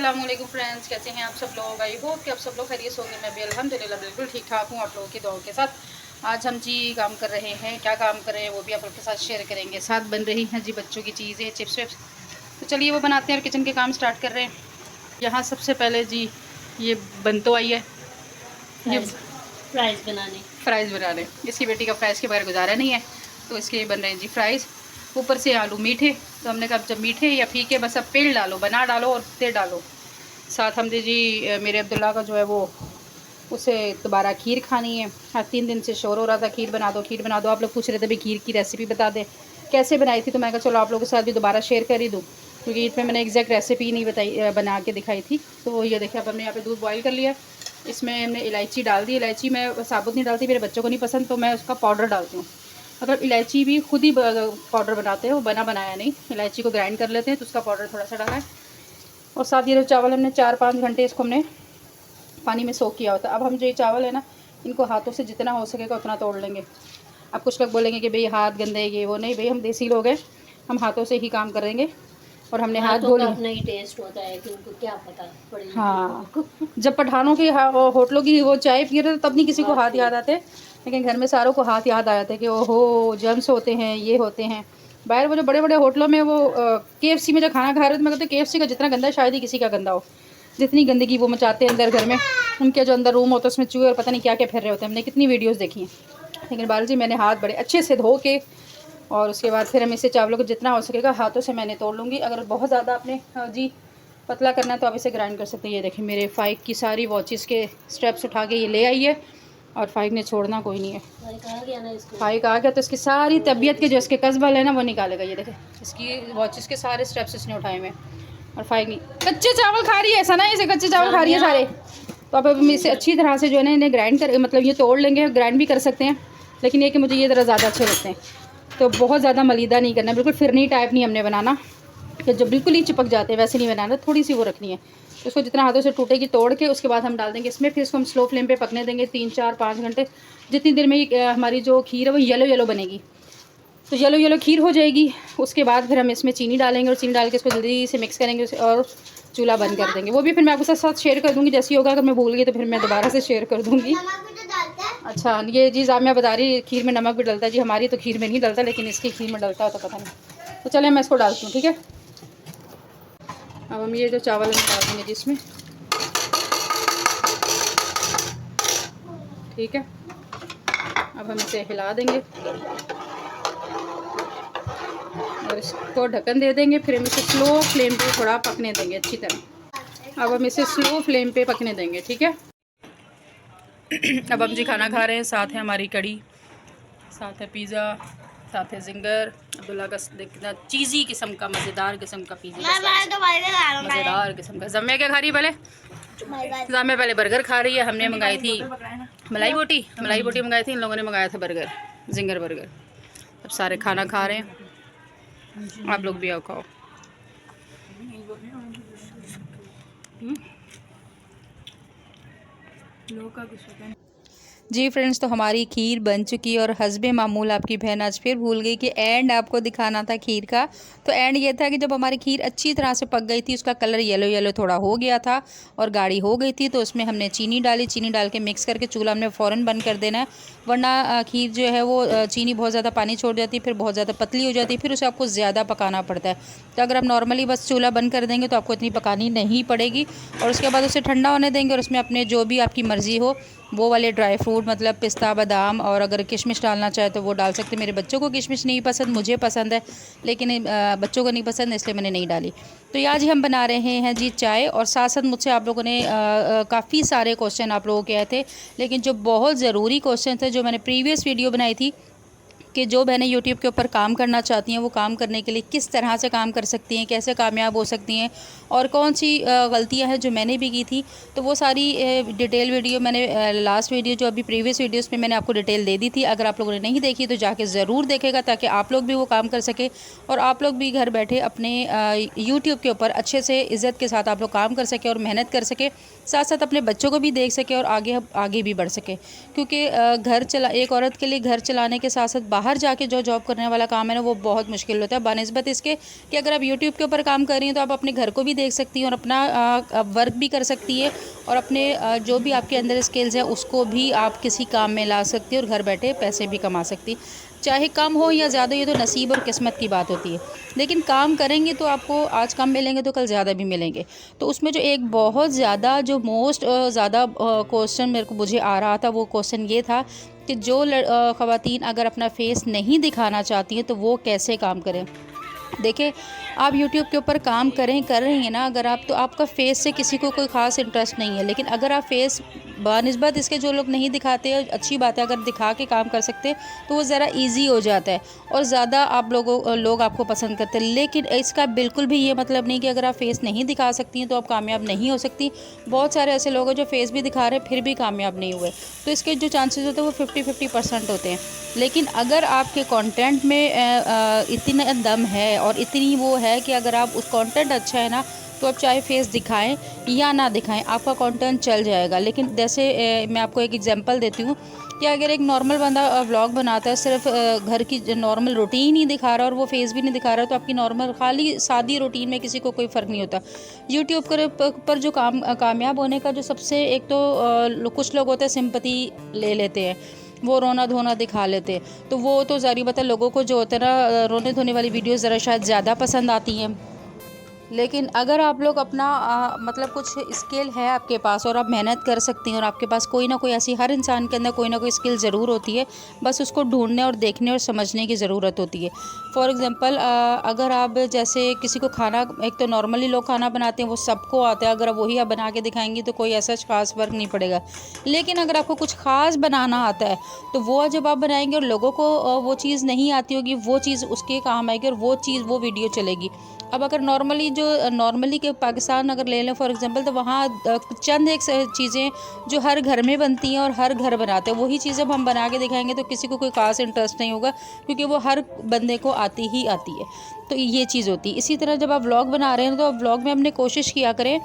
अस्सलाम वालेकुम फ्रेंड्स, कैसे हैं आप सब लोग। आई होप कि आप सब लोग खैरियत होंगे। मैं भी अल्हम्दुलिल्लाह बिल्कुल ठीक ठाक हूँ आप लोगों की दुआओं के साथ। आज हम जी काम कर रहे हैं, क्या काम कर रहे हैं वो भी आप लोगों के साथ शेयर करेंगे। साथ बन रही हैं जी बच्चों की चीज़ें, चिप्स विप्स। तो चलिए वो बनाते हैं और किचन के काम स्टार्ट कर रहे हैं। यहाँ सबसे पहले जी ये बन तो आई है, ये फ्राइज़ बनाने। इसकी बेटी का फ्राइज़ के बगैर गुजारा नहीं है, तो इसके बन रहे हैं जी फ्राइज़। ऊपर से आलू मीठे, तो हमने कहा जब मीठे या फीके बस अब पेड़ डालो, बना डालो और तेल डालो। साथ हमने जी मेरे अब्दुल्ला का जो है वो उसे दोबारा खीर खानी है। हाँ, 3 दिन से शोर हो रहा था खीर बना दो खीर बना दो। आप लोग पूछ रहे थे भाई खीर की रेसिपी बता दें कैसे बनाई थी, तो मैं कहा चलो आप लोगों के साथ भी दोबारा शेयर कर ही दूँ, क्योंकि इसमें मैंने एग्जैक्ट रेसिपी नहीं बताई, बना के दिखाई थी। तो ये देखिए अब हमने यहाँ पे दूध बॉईल कर लिया। इसमें हमने इलायची डाल दी। इलायची मैं साबुत नहीं डालती, मेरे बच्चों को नहीं पसंद, तो मैं उसका पाउडर डालती हूँ। मतलब इलायची भी खुद ही पाउडर बनाते हैं, वो बना बनाया नहीं। इलायची को ग्राइंड कर लेते हैं तो उसका पाउडर थोड़ा सा डाला है। और साथ ये जो चावल हमने 4-5 घंटे इसको हमने पानी में सोख किया होता है। अब हम जो ये चावल है ना, इनको हाथों से जितना हो सकेगा उतना तोड़ लेंगे। अब कुछ लोग बोलेंगे कि भाई हाथ गंदे ये वो, नहीं भाई, हम देसी लोग हैं, हम हाथों से ही काम करेंगे। और हमने हाथ धो लिए। अपना ही टेस्ट होता है कि उनको क्या पता पड़ेगा। हाँ, जब पठानों की होटलों की वो चाय पी रहे थे तब नहीं किसी को हाथ याद आते, लेकिन घर में सारों को हाथ याद आ जाते कि ओहो जर्म्स होते हैं, ये होते हैं। बाहर वो जो बड़े बड़े होटलों में वो KFC में जो खाना खा रहे थे, मैं कहते KFC का जितना गंदा शायद ही किसी का गंदा हो। जितनी गंदगी वो मचाते हैं अंदर घर में, उनके जो अंदर रूम होता है उसमें चूहे और पता नहीं क्या क्या फिर रहे होते हैं। हमने कितनी वीडियोज़ देखी हैं। लेकिन बाल जी मैंने हाथ बड़े अच्छे से धो के, और उसके बाद फिर हम इसे चावलों को जितना हो सकेगा हाथों से मैंने तोड़ लूँगी। अगर बहुत ज़्यादा आपने जी पतला करना है तो आप इसे ग्राइंड कर सकते हैं। ये देखिए मेरे फाइक की सारी वॉचेस के स्टेप्स उठा के ये ले आई है, और फाइक ने छोड़ना कोई नहीं है। फाइक आ गया तो इसकी सारी तबीयत के जो इसके कस्बल है ना वो निकालेगा। ये देखें इसकी वॉचेस के सारे स्टेप्स इसने उठाए हुए हैं। और फाइक नहीं, कच्चे चावल खा रही है ऐसा ना, इसे कच्चे चावल खा रही है सारे। तो अब हम इसे अच्छी तरह से जो है ना इन्हें ग्राइंड कर, मतलब ये तोड़ लेंगे, ग्राइंड भी कर सकते हैं, लेकिन ये कि मुझे ये ज़रा ज़्यादा अच्छे लगते हैं। तो बहुत ज़्यादा मलीदा नहीं करना, बिल्कुल फिरनी टाइप नहीं हमने बनाना कि जो बिल्कुल ही चिपक जाते हैं वैसे नहीं बनाना, थोड़ी सी वो रखनी है। तो उसको जितना हाथों से टूटेगी तोड़ के उसके बाद हम डाल देंगे इसमें। फिर इसको हम स्लो फ्लेम पे पकने देंगे 3-4-5 घंटे, जितनी देर में हमारी जो खीर है वो येलो येलो बनेगी। तो येलो येलो खीर हो जाएगी, उसके बाद फिर हम इसमें चीनी डालेंगे और चीनी डाल के इसको जल्दी से मिक्स करेंगे और चूल्हा बंद कर देंगे। वो भी फिर मैं आपके साथ शेयर कर दूँगी जैसे ही होगा। अगर मैं भूल गई तो फिर मैं दोबारा से शेयर कर दूँगी। अच्छा, ये जी जामिया बता रही खीर में नमक भी डलता है जी। हमारी तो खीर में नहीं डलता, लेकिन इसकी खीर में डलता है तो पता नहीं। तो चले मैं इसको डालती हूँ, ठीक है। अब हम ये जो चावल हम डाल देंगे जिसमें, ठीक है। अब हम इसे हिला देंगे और इसको ढक्कन दे देंगे। फिर हम इसे स्लो फ्लेम पे थोड़ा पकने देंगे अच्छी तरह। अब हम इसे स्लो फ्लेम पे पकने देंगे, ठीक है। अब हम जी खाना खा रहे हैं, साथ है हमारी कड़ी, साथ है पिज़्ज़ा, साथ है जिंगर। अब्दुल्ला का देखना चीज़ी किस्म का, मज़ेदार किस्म का पिज़्ज़ा, मज़ेदार किस्म का। जम्मे क्या खा रही है पहले? जम्मे पहले बर्गर खा रही है। हमने मंगाई थी मलाई बोटी मंगाई थी, इन लोगों ने मंगाया था बर्गर, जिंगर बर्गर। अब सारे खाना खा रहे हैं, आप लोग भी आओ खाओ। जी फ्रेंड्स, तो हमारी खीर बन चुकी है और हस्बे मामूल आपकी बहन आज फिर भूल गई कि एंड आपको दिखाना था खीर का। तो एंड ये था कि जब हमारी खीर अच्छी तरह से पक गई थी, उसका कलर येलो येलो थोड़ा हो गया था और गाढ़ी हो गई थी, तो उसमें हमने चीनी डाली। चीनी डाल के मिक्स करके चूल्हा हमने फ़ौरन बंद कर देना है, वरना खीर जो है वो चीनी बहुत ज़्यादा पानी छोड़ जाती है, फिर बहुत ज़्यादा पतली हो जाती है, फिर उसे आपको ज़्यादा पकाना पड़ता है। तो अगर आप नॉर्मली बस चूल्हा बंद कर देंगे तो आपको इतनी पकानी नहीं पड़ेगी। और उसके बाद उसे ठंडा होने देंगे और उसमें अपने जो भी आपकी मर्ज़ी हो वो वाले ड्राई फ्रूट, मतलब पिस्ता, बादाम, और अगर किशमिश डालना चाहे तो वो डाल सकते हैं। मेरे बच्चों को किशमिश नहीं पसंद, मुझे पसंद है, लेकिन बच्चों को नहीं पसंद, इसलिए मैंने नहीं डाली। तो ये आज ही हम बना रहे हैं जी चाय। और साथ साथ मुझसे आप लोगों ने काफ़ी सारे क्वेश्चन आप लोगों के आए थे, लेकिन जो बहुत ज़रूरी क्वेश्चन थे, जो मैंने प्रीवियस वीडियो बनाई थी कि जो बहनें यूट्यूब के ऊपर काम करना चाहती हैं वो काम करने के लिए किस तरह से काम कर सकती हैं, कैसे कामयाब हो सकती हैं, और कौन सी गलतियां हैं जो मैंने भी की थी, तो वो सारी डिटेल वीडियो मैंने लास्ट वीडियो जो अभी प्रीवियस वीडियोस में मैंने आपको डिटेल दे दी थी। अगर आप लोगों ने नहीं देखी तो जाके ज़रूर देखेगा, ताकि आप लोग भी वो काम कर सके और आप लोग भी घर बैठे अपने यूट्यूब के ऊपर अच्छे से इज़्ज़त के साथ आप लोग काम कर सके और मेहनत कर सके, साथ साथ अपने बच्चों को भी देख सके और आगे भी बढ़ सके। क्योंकि घर चला एक औरत के लिए घर चलाने के साथ साथ बाहर जाके जो जॉब करने वाला काम है ना, वो बहुत मुश्किल होता है बनिस्बत इसके कि अगर आप यूट्यूब के ऊपर काम कर रही हैं तो आप अपने घर को भी देख सकती हैं और अपना वर्क भी कर सकती है और अपने जो भी आपके अंदर स्किल्स है उसको भी आप किसी काम में ला सकती है और घर बैठे पैसे भी कमा सकती। चाहे कम हो या ज़्यादा, ये तो नसीब और किस्मत की बात होती है, लेकिन काम करेंगे तो आपको आज कम मिलेंगे तो कल ज़्यादा भी मिलेंगे। तो उसमें जो एक बहुत ज़्यादा जो मोस्ट ज़्यादा क्वेश्चन मेरे को मुझे आ रहा था, वो क्वेश्चन ये था कि जो ख़वातीन अगर अपना फेस नहीं दिखाना चाहती हैं तो वो कैसे काम करें। देखिए, आप YouTube के ऊपर काम कर रही हैं ना अगर आप, तो आपका फ़ेस से किसी को कोई ख़ास इंटरेस्ट नहीं है, लेकिन अगर आप फ़ेस बनिस्बत इसके जो लोग नहीं दिखाते, अच्छी बात है अगर दिखा के काम कर सकते हैं तो वो ज़रा इजी हो जाता है और ज़्यादा आप लोग आपको पसंद करते हैं। लेकिन इसका बिल्कुल भी ये मतलब नहीं कि अगर आप फ़ेस नहीं दिखा सकती हैं तो आप कामयाब नहीं हो सकती। बहुत सारे ऐसे लोग हैं जो फ़ेस भी दिखा रहे हैं फिर भी कामयाब नहीं हुए, तो इसके जो चांसेस होते हैं वो 50-50% होते हैं। लेकिन अगर आपके कंटेंट में इतना दम है और इतनी वो है कि अगर आप उस कंटेंट अच्छा है ना, तो आप चाहे फेस दिखाएं या ना दिखाएं, आपका कंटेंट चल जाएगा। लेकिन जैसे मैं आपको एक एग्जांपल देती हूँ कि अगर एक नॉर्मल बंदा व्लॉग बनाता है, सिर्फ घर की नॉर्मल रूटीन ही दिखा रहा है और वो फेस भी नहीं दिखा रहा है, तो आपकी नॉर्मल खाली सादी रूटीन में किसी को कोई फ़र्क नहीं होता। यूट्यूब पर जो कामयाब होने का जो सबसे एक तो कुछ लोग होते हैं सिंपैथी ले लेते हैं, वो रोना धोना दिखा लेते हैं, तो वो तो ज़ाहिर बात है लोगों को जो होता है ना रोने धोने वाली वीडियो ज़रा शायद ज़्यादा पसंद आती हैं। लेकिन अगर आप लोग अपना मतलब कुछ स्किल है आपके पास और आप मेहनत कर सकती हैं और आपके पास कोई ना कोई ऐसी, हर इंसान के अंदर कोई ना कोई स्किल ज़रूर होती है, बस उसको ढूंढने और देखने और समझने की ज़रूरत होती है। फॉर एग्ज़ाम्पल अगर आप जैसे किसी को खाना, एक तो नॉर्मली लोग खाना बनाते हैं वो सबको आता है, अगर वही आप बना के दिखाएंगी तो कोई ऐसा ख़ास फ़र्क नहीं पड़ेगा। लेकिन अगर आपको कुछ ख़ास बनाना आता है तो वो जब आप बनाएंगे और लोगों को वो चीज़ नहीं आती होगी, वो चीज़ उसके काम आएगी और वो वीडियो चलेगी। अब अगर नॉर्मली के पाकिस्तान अगर ले लें फॉर एग्ज़ाम्पल, तो वहाँ चंद एक चीज़ें जो हर घर में बनती हैं और हर घर बनाते हैं, वही चीज़ें हम बना के दिखाएंगे तो किसी को कोई ख़ास इंटरेस्ट नहीं होगा, क्योंकि वो हर बंदे को आती ही आती है। तो ये चीज़ होती है। इसी तरह जब आप व्लॉग बना रहे हैं तो आप व्लॉग में अपने कोशिश किया करें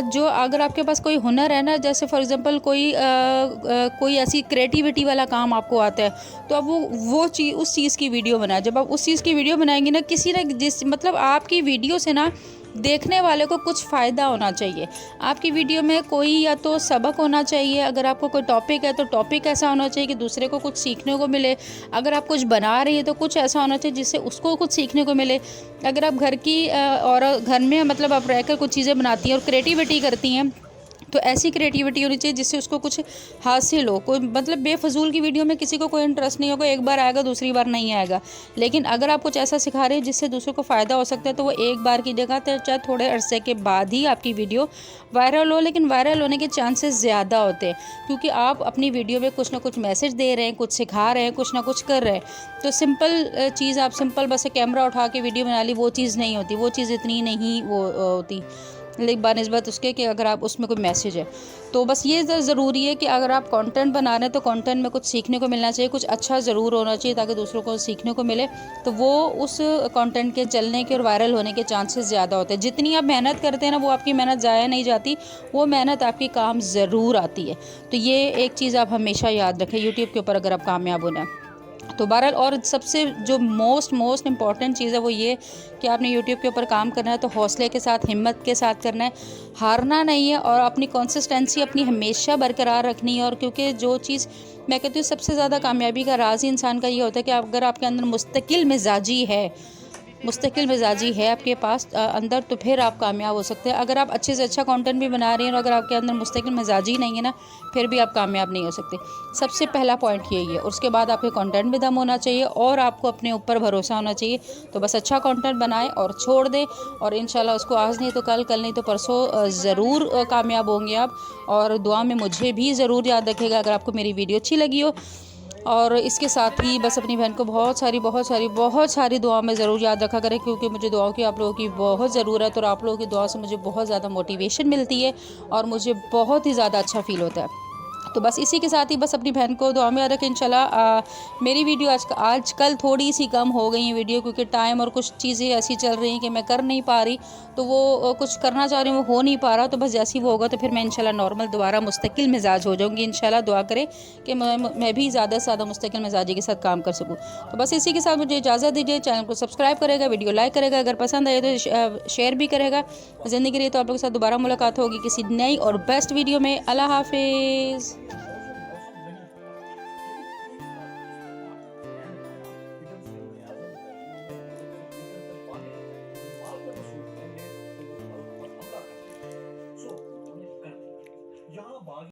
जो अगर आपके पास कोई हुनर है ना, जैसे फॉर एग्ज़ाम्पल कोई ऐसी क्रिएटिविटी वाला काम आपको आता है, तो अब वो चीज़, उस चीज़ की वीडियो बनाएं। जब आप उस चीज़ की वीडियो बनाएंगे ना, किसी ना जिस मतलब आपकी वीडियो से ना देखने वाले को कुछ फ़ायदा होना चाहिए। आपकी वीडियो में कोई या तो सबक होना चाहिए, अगर आपको कोई टॉपिक है तो टॉपिक ऐसा होना चाहिए कि दूसरे को कुछ सीखने को मिले। अगर आप कुछ बना रही है तो कुछ ऐसा होना चाहिए जिससे उसको कुछ सीखने को मिले। अगर आप घर की और घर में मतलब आप रहकर कुछ चीज़ें बनाती हैं और क्रिएटिविटी करती हैं, तो ऐसी क्रिएटिविटी होनी चाहिए जिससे उसको कुछ हासिल हो। कोई मतलब बेफजूल की वीडियो में किसी को कोई इंटरेस्ट नहीं होगा, एक बार आएगा दूसरी बार नहीं आएगा। लेकिन अगर आप कुछ ऐसा सिखा रहे हैं जिससे दूसरों को फ़ायदा हो सकता है, तो वो एक बार की जगह तो चाहे थोड़े अरसे के बाद ही आपकी वीडियो वायरल हो, लेकिन वायरल होने के चांसेस ज़्यादा होते हैं, क्योंकि आप अपनी वीडियो में कुछ ना कुछ मैसेज दे रहे हैं, कुछ सिखा रहे हैं, कुछ ना कुछ कर रहे हैं। तो सिंपल चीज़, आप सिंपल बस कैमरा उठा के वीडियो बना ली, वो चीज़ नहीं होती, वो चीज़ इतनी नहीं वो होती, लेकिन बानिस्बत उसके कि अगर आप उसमें कोई मैसेज है। तो बस ये ज़रूरी है कि अगर आप कंटेंट बना रहे हैं तो कंटेंट में कुछ सीखने को मिलना चाहिए, कुछ अच्छा ज़रूर होना चाहिए ताकि दूसरों को सीखने को मिले, तो वो उस कंटेंट के चलने के और वायरल होने के चांसेस ज़्यादा होते हैं। जितनी आप मेहनत करते हैं ना, वो आपकी मेहनत ज़ाया नहीं जाती, वो मेहनत आपकी काम ज़रूर आती है। तो ये एक चीज़ आप हमेशा याद रखें यूट्यूब के ऊपर अगर आप कामयाब होना है तो। बहरहाल, और सबसे जो मोस्ट इम्पॉर्टेंट चीज़ है वो ये कि आपने यूट्यूब के ऊपर काम करना है तो हौसले के साथ, हिम्मत के साथ करना है, हारना नहीं है, और अपनी कंसिस्टेंसी अपनी हमेशा बरकरार रखनी है। और क्योंकि जो चीज़ मैं कहती हूँ सबसे ज़्यादा कामयाबी का राज ही इंसान का ये होता है कि अगर आपके अंदर मुस्तकिल मिजाजी है आपके पास अंदर, तो फिर आप कामयाब हो सकते हैं। अगर आप अच्छे से अच्छा कंटेंट भी बना रही हैं और अगर आपके अंदर मुस्तकिल मिजाजी नहीं है ना, फिर भी आप कामयाब नहीं हो सकते। सबसे पहला पॉइंट यही है। उसके बाद आपके कंटेंट में दम होना चाहिए और आपको अपने ऊपर भरोसा होना चाहिए। तो बस अच्छा कंटेंट बनाएं और छोड़ दें, और इंशाल्लाह उसको आज नहीं तो कल नहीं तो परसों ज़रूर कामयाब होंगे आप। और दुआ में मुझे भी ज़रूर याद रखेगा अगर आपको मेरी वीडियो अच्छी लगी हो। और इसके साथ ही बस अपनी बहन को बहुत सारी दुआ में ज़रूर याद रखा करें, क्योंकि मुझे दुआओं की आप लोगों की बहुत ज़रूरत है, और आप लोगों की दुआ से मुझे बहुत ज़्यादा मोटिवेशन मिलती है और मुझे बहुत ही ज़्यादा अच्छा फ़ील होता है। तो बस इसी के साथ ही बस अपनी बहन को दुआ में याद रखें इंशाल्लाह। मेरी वीडियो आजकल थोड़ी सी कम हो गई है वीडियो, क्योंकि टाइम और कुछ चीज़ें ऐसी चल रही हैं कि मैं कर नहीं पा रही, तो वो कुछ करना चाह रही हूँ वो हो नहीं पा रहा। तो बस जैसे ही वो होगा तो फिर मैं इंशाल्लाह नॉर्मल दोबारा मुस्तकिल मिजाज हो जाऊँगी इंशाल्लाह। दुआ करें कि मैं भी ज़्यादा से ज़्यादा मुस्तकिल मिजाजी के साथ काम कर सकूँ। तो बस इसी के साथ मुझे इजाज़त दीजिए। चैनल को सब्सक्राइब करेगा, वीडियो लाइक करेगा, अगर पसंद आए तो शेयर भी करेगा। ज़िंदगी रही तो आप लोगों के साथ दोबारा मुलाकात होगी किसी नई और बेस्ट वीडियो में। अल्लाह हाफिज़।